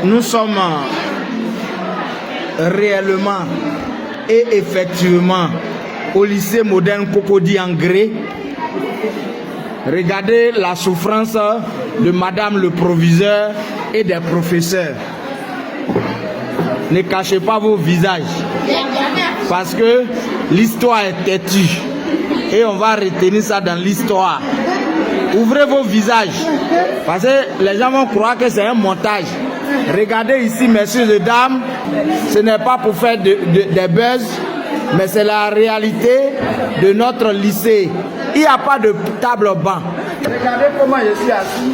Nous sommes réellement et effectivement au lycée moderne Cocody en gré. Regardez la souffrance de madame le proviseur et des professeurs. Ne cachez pas vos visages parce que l'histoire est têtue et on va retenir ça dans l'histoire. Ouvrez vos visages parce que les gens vont croire que c'est un montage. Regardez ici, messieurs et dames, ce n'est pas pour faire des buzz, mais c'est la réalité de notre lycée. Il n'y a pas de table banc. Regardez comment je suis assis.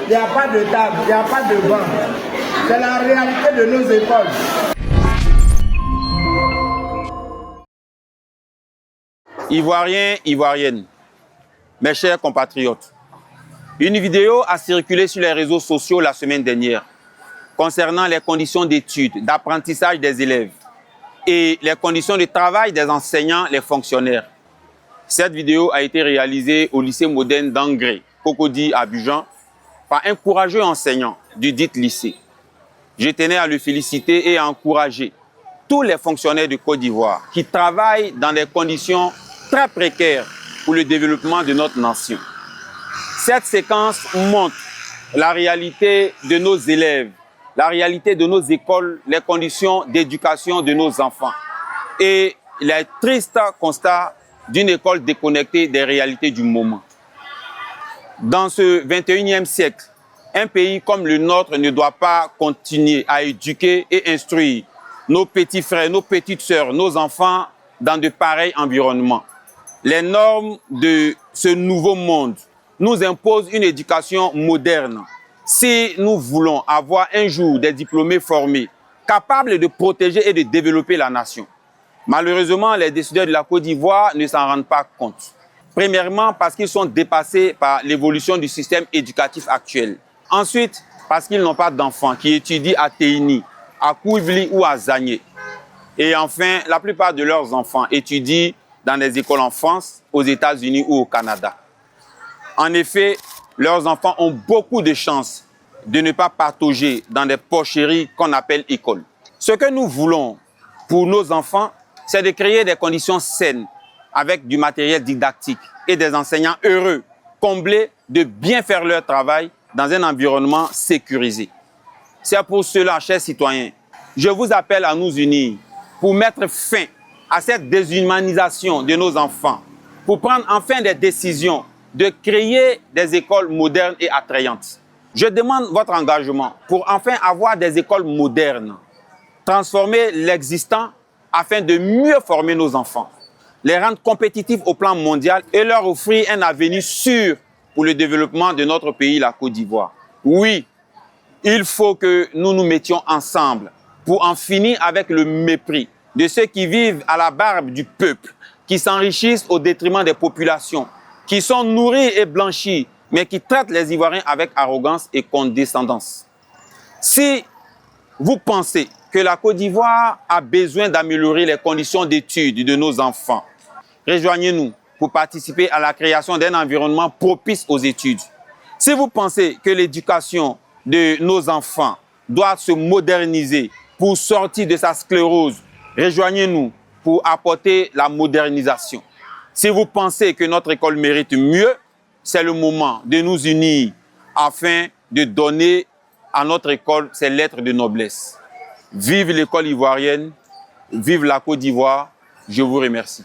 Il n'y a pas de table, il n'y a pas de banc. C'est la réalité de nos écoles. Ivoiriens, Ivoiriennes, mes chers compatriotes, une vidéo a circulé sur les réseaux sociaux la semaine dernière concernant les conditions d'études, d'apprentissage des élèves et les conditions de travail des enseignants, les fonctionnaires. Cette vidéo a été réalisée au lycée moderne d'Angré, Cocody à Abidjan, par un courageux enseignant du dit lycée. Je tenais à le féliciter et à encourager tous les fonctionnaires de Côte d'Ivoire qui travaillent dans des conditions très précaires pour le développement de notre nation. Cette séquence montre la réalité de nos élèves, la réalité de nos écoles, les conditions d'éducation de nos enfants et les tristes constats d'une école déconnectée des réalités du moment. Dans ce 21e siècle, un pays comme le nôtre ne doit pas continuer à éduquer et instruire nos petits frères, nos petites sœurs, nos enfants dans de pareils environnements. Les normes de ce nouveau monde nous imposent une éducation moderne. Si nous voulons avoir un jour des diplômés formés, capables de protéger et de développer la nation. Malheureusement, les décideurs de la Côte d'Ivoire ne s'en rendent pas compte. Premièrement, parce qu'ils sont dépassés par l'évolution du système éducatif actuel. Ensuite, parce qu'ils n'ont pas d'enfants qui étudient à Téini, à Kouivli ou à Zagné. Et enfin, la plupart de leurs enfants étudient dans des écoles en France, aux États-Unis ou au Canada. En effet, leurs enfants ont beaucoup de chances de ne pas patauger dans des porcheries qu'on appelle écoles. Ce que nous voulons pour nos enfants, c'est de créer des conditions saines avec du matériel didactique et des enseignants heureux, comblés de bien faire leur travail dans un environnement sécurisé. C'est pour cela, chers citoyens, je vous appelle à nous unir pour mettre fin à cette déshumanisation de nos enfants, pour prendre enfin des décisions de créer des écoles modernes et attrayantes. Je demande votre engagement pour enfin avoir des écoles modernes, transformer l'existant afin de mieux former nos enfants, les rendre compétitifs au plan mondial et leur offrir un avenir sûr pour le développement de notre pays, la Côte d'Ivoire. Oui, il faut que nous nous mettions ensemble pour en finir avec le mépris de ceux qui vivent à la barbe du peuple, qui s'enrichissent au détriment des populations, qui sont nourris et blanchis, mais qui traitent les Ivoiriens avec arrogance et condescendance. Si vous pensez que la Côte d'Ivoire a besoin d'améliorer les conditions d'études de nos enfants, rejoignez-nous pour participer à la création d'un environnement propice aux études. Si vous pensez que l'éducation de nos enfants doit se moderniser pour sortir de sa sclérose, rejoignez-nous pour apporter la modernisation. Si vous pensez que notre école mérite mieux, c'est le moment de nous unir afin de donner à notre école ses lettres de noblesse. Vive l'école ivoirienne, vive la Côte d'Ivoire, je vous remercie.